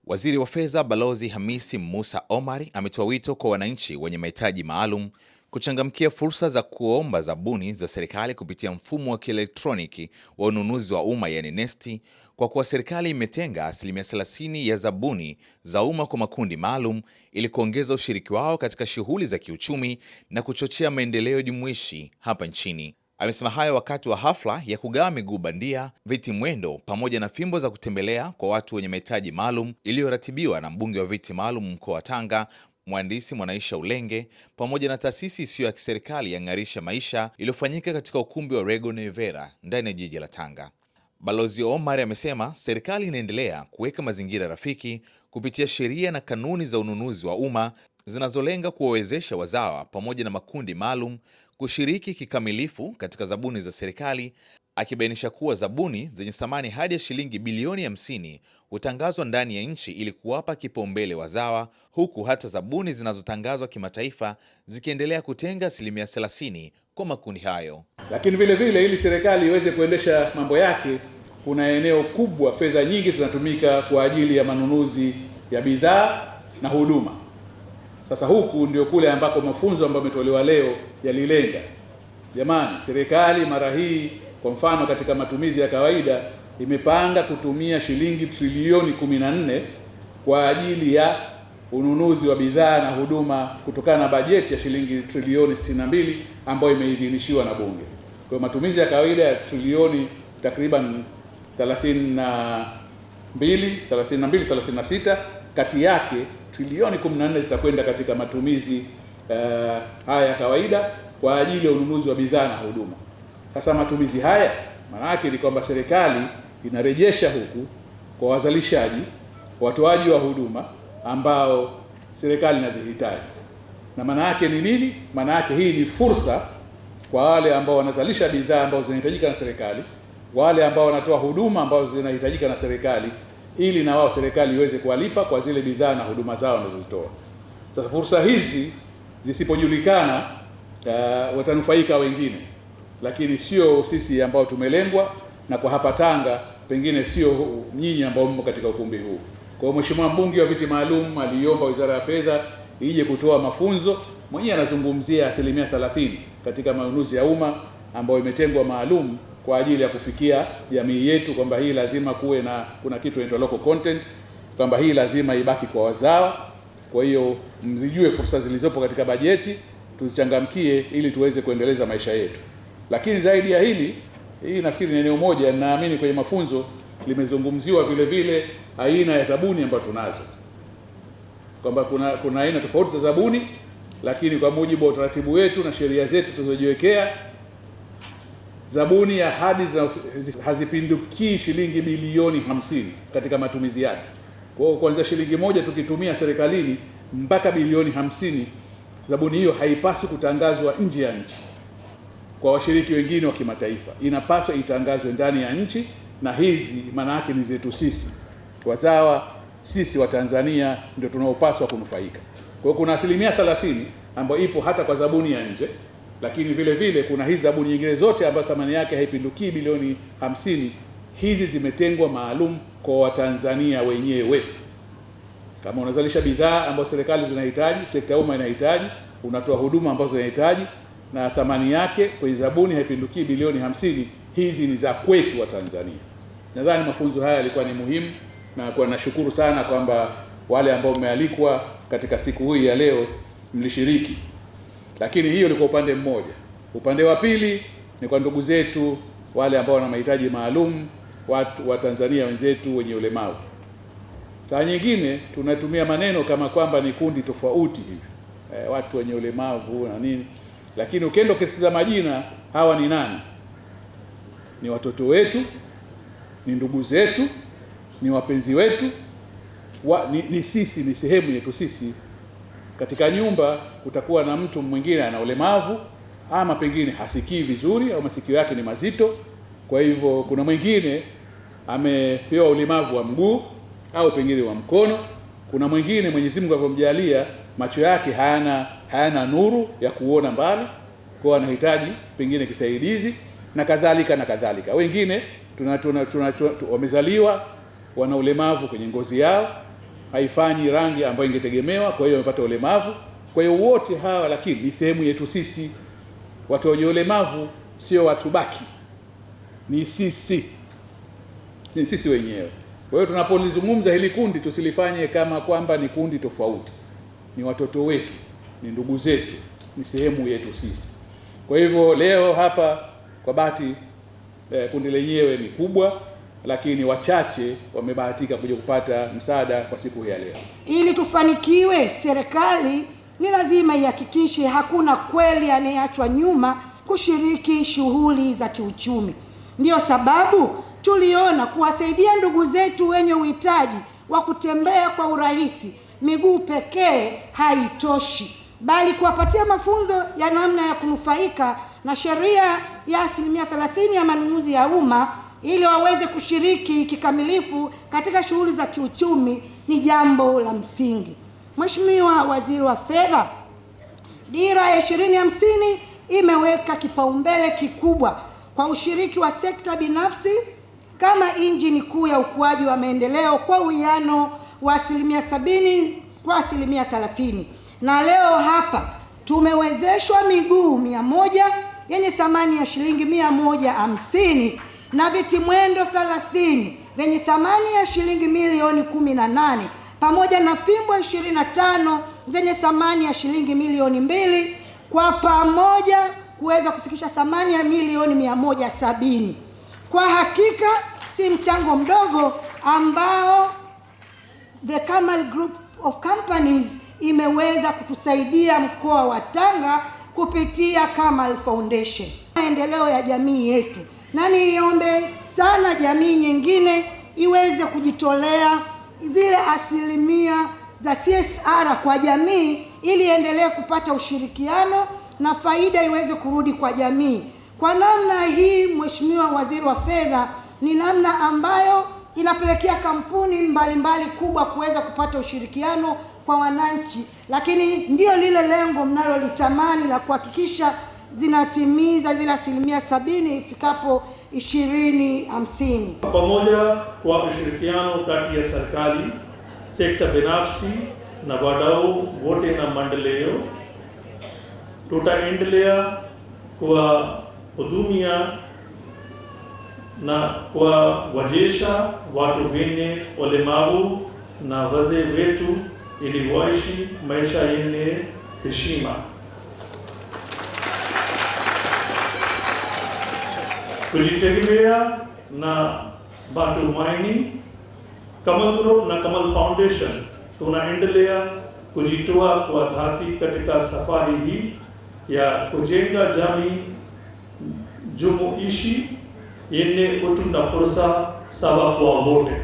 Waziri wa Fedha Balozi Hamisi Musa Omar ametoa wito kwa wananchi wenye mahitaji maalum kuchangamkia fursa za kuomba zabuni za serikali kupitia mfumo wa kielektroniki wa ununuzi wa umma yani NeST, kwa kuwa serikali imetenga asilimia 30 ya zabuni za umma kwa makundi maalum ili kuongeza ushiriki wao katika shughuli za kiuchumi na kuchochea maendeleo jumuishi hapa nchini. Amesema hayo wakati wa hafla ya kugawa miguu bandia, viti mwendo pamoja na fimbo za kutembelea kwa watu wenye mahitaji maalum iliyoratibiwa na mbunge wa viti maalum mkoa wa Tanga, Mhandisi Mwanaisha Ulenge, pamoja na taasisi isiyo ya kiserikali ya Ng'arisha Maisha iliyofanyika katika ukumbi wa Rego Nevera ndani ya jiji la Tanga. Balozi Omar amesema serikali inaendelea kuweka mazingira rafiki kupitia sheria na kanuni za ununuzi wa umma zinazolenga kuwawezesha wazawa pamoja na makundi maalum kushiriki kikamilifu katika zabuni za serikali, akibainisha kuwa zabuni zenye thamani hadi ya shilingi bilioni 50 hutangazwa ndani ya nchi ili kuwapa kipaumbele wazawa, huku hata zabuni zinazotangazwa kimataifa zikiendelea kutenga asilimia 30 kwa makundi hayo. Lakini vile vile ili serikali iweze kuendesha mambo yake, kuna eneo kubwa, fedha nyingi zinatumika kwa ajili ya manunuzi ya bidhaa na huduma. Sasa huku ndio kule ambako mafunzo ambayo yametolewa leo yalilenga. Jamani, serikali mara hii kwa mfano katika matumizi ya kawaida imepanga kutumia shilingi trilioni 14 kwa ajili ya ununuzi wa bidhaa na huduma kutokana na bajeti ya shilingi trilioni 62 ambayo imeidhinishiwa na Bunge. Kwa matumizi ya kawaida ya trilioni takriban 36, kati yake trilioni 14 zitakwenda katika matumizi haya ya kawaida kwa ajili ya ununuzi wa bidhaa na huduma. Sasa matumizi haya maana yake ni kwamba serikali inarejesha huku kwa wazalishaji, watoaji wa huduma ambao serikali inazihitaji. Na maana yake ni nini? Maana yake hii ni fursa kwa wale ambao wanazalisha bidhaa ambazo zinahitajika na serikali, wale ambao wanatoa huduma ambazo zinahitajika na serikali, ili na wao serikali iweze kuwalipa kwa zile bidhaa na huduma zao wanazozitoa. Sasa fursa hizi zisipojulikana, watanufaika wengine, lakini sio sisi ambao tumelengwa, na kwa hapa Tanga pengine sio nyinyi ambao mmo katika ukumbi huu. Kwa hiyo Mheshimiwa mbunge wa viti maalum aliomba Wizara ya Fedha ije kutoa mafunzo. Mwenyewe anazungumzia asilimia 30 katika manunuzi ya umma ambayo imetengwa maalum kwa ajili ya kufikia jamii yetu, kwamba hii lazima kuwe na kuna kitu inaitwa local content, kwamba hii lazima ibaki kwa wazawa. Kwa hiyo mzijue fursa zilizopo katika bajeti, tuzichangamkie ili tuweze kuendeleza maisha yetu. Lakini zaidi ya hili, hii nafikiri ni eneo moja, naamini kwenye mafunzo limezungumziwa vile vile aina ya zabuni ambazo tunazo, kwamba kuna aina tofauti za zabuni, lakini kwa mujibu wa utaratibu wetu na sheria zetu tulizojiwekea, zabuni ya hadi hazipindukii shilingi bilioni 50 katika matumizi yake. Kwa hiyo kuanzia shilingi moja tukitumia serikalini mpaka bilioni 50, zabuni hiyo haipaswi kutangazwa nje ya nchi kwa washiriki wengine wa kimataifa. Inapaswa itangazwe ndani ya nchi, na hizi maana yake ni zetu sisi wazawa, sisi wa Tanzania ndio tunaopaswa kunufaika. Kwa hiyo kuna asilimia 30 ambayo ipo hata kwa zabuni ya nje, lakini vile vile kuna hizi zabuni nyingine zote ambazo thamani yake haipindukii bilioni 50. Hizi zimetengwa maalum kwa Watanzania wenyewe. Kama unazalisha bidhaa ambazo serikali zinahitaji, sekta ya umma inahitaji, unatoa huduma ambazo zinahitaji na thamani yake kwenye zabuni haipindukii bilioni 50, hizi ni za kwetu wa Tanzania. Nadhani mafunzo haya yalikuwa ni muhimu, na kwa nashukuru sana kwamba wale ambao mmealikwa katika siku hii ya leo mlishiriki. Lakini hiyo ni kwa upande mmoja. Upande wa pili ni kwa ndugu zetu wale ambao wana mahitaji maalum, watu wa Tanzania wenzetu wenye ulemavu. Saa nyingine tunatumia maneno kama kwamba ni kundi tofauti hivi, watu wenye ulemavu na nini, lakini ukienda ukisikiza majina, hawa ni nani? Ni watoto wetu, ni ndugu zetu, ni wapenzi wetu, ni sisi, ni sehemu yetu sisi. Katika nyumba kutakuwa na mtu mwingine ana ulemavu, ama pengine hasikii vizuri au masikio yake ni mazito. Kwa hivyo kuna mwingine amepewa ulemavu wa mguu au pengine wa mkono. Kuna mwingine Mwenyezi Mungu akamjalia macho yake hayana nuru ya kuona mbali, kwa anahitaji pengine kisaidizi na kadhalika na kadhalika. Wengine wamezaliwa wana ulemavu kwenye ngozi yao, haifanyi rangi ambayo ingetegemewa, kwa hiyo wamepata ulemavu. Kwa hiyo wote hawa lakini ni sehemu yetu sisi. Watu wenye ulemavu sio watu baki, ni sisi wenyewe. Kwa hiyo tunapolizungumza hili kundi tusilifanye kama kwamba ni kundi tofauti. Ni watoto wetu, ni ndugu zetu, ni sehemu yetu sisi. Kwa hivyo leo hapa kwa bahati kundi lenyewe ni kubwa, lakini wachache wamebahatika kuja kupata msaada kwa siku hii ya leo. Ili tufanikiwe, serikali ni lazima ihakikishe hakuna kweli anayeachwa nyuma kushiriki shughuli za kiuchumi. Ndiyo sababu tuliona kuwasaidia ndugu zetu wenye uhitaji wa kutembea kwa urahisi miguu pekee haitoshi, bali kuwapatia mafunzo ya namna ya kunufaika na sheria ya 30% ya manunuzi ya umma ili waweze kushiriki kikamilifu katika shughuli za kiuchumi ni jambo la msingi. Mheshimiwa Waziri wa Fedha, Dira ya 2050 imeweka kipaumbele kikubwa kwa ushiriki wa sekta binafsi kama injini kuu ya ukuaji wa maendeleo kwa uwiano wa 70% kwa 30%. Na leo hapa tumewezeshwa miguu 100 yenye thamani ya shilingi 150 na viti mwendo 30 vyenye thamani ya shilingi milioni 18 pamoja na fimbo 25 zenye thamani ya shilingi milioni 2, kwa pamoja kuweza kufikisha thamani ya milioni 170. Kwa hakika si mchango mdogo ambao The Kamal Group of Companies imeweza kutusaidia mkoa wa Tanga kupitia Kamal Foundation. Maendeleo ya jamii yetu, na niombe sana jamii nyingine iweze kujitolea zile asilimia za CSR kwa jamii ili endelee kupata ushirikiano na faida iweze kurudi kwa jamii. Kwa namna hii, Mheshimiwa Waziri wa Fedha, ni namna ambayo inapelekea kampuni mbalimbali kubwa kuweza kupata ushirikiano kwa wananchi, lakini ndio lile lengo mnalolitamani la kuhakikisha zinatimiza zile 70% ifikapo 2050. Pamoja kwa ushirikiano kati ya serikali, sekta binafsi na wadau wote na maendeleo, tutaendelea kuwahudumia na kuwawezesha watu wenye ulemavu na wazee wetu ili waishi maisha yenye heshima. Kujitegemea na matumaini, Kamal Group na Kamal Foundation tunaendelea kujitoa kwa dhati katika safari hii ya kujenga jamii jumuishi yenye utu na fursa sawa kwa wote.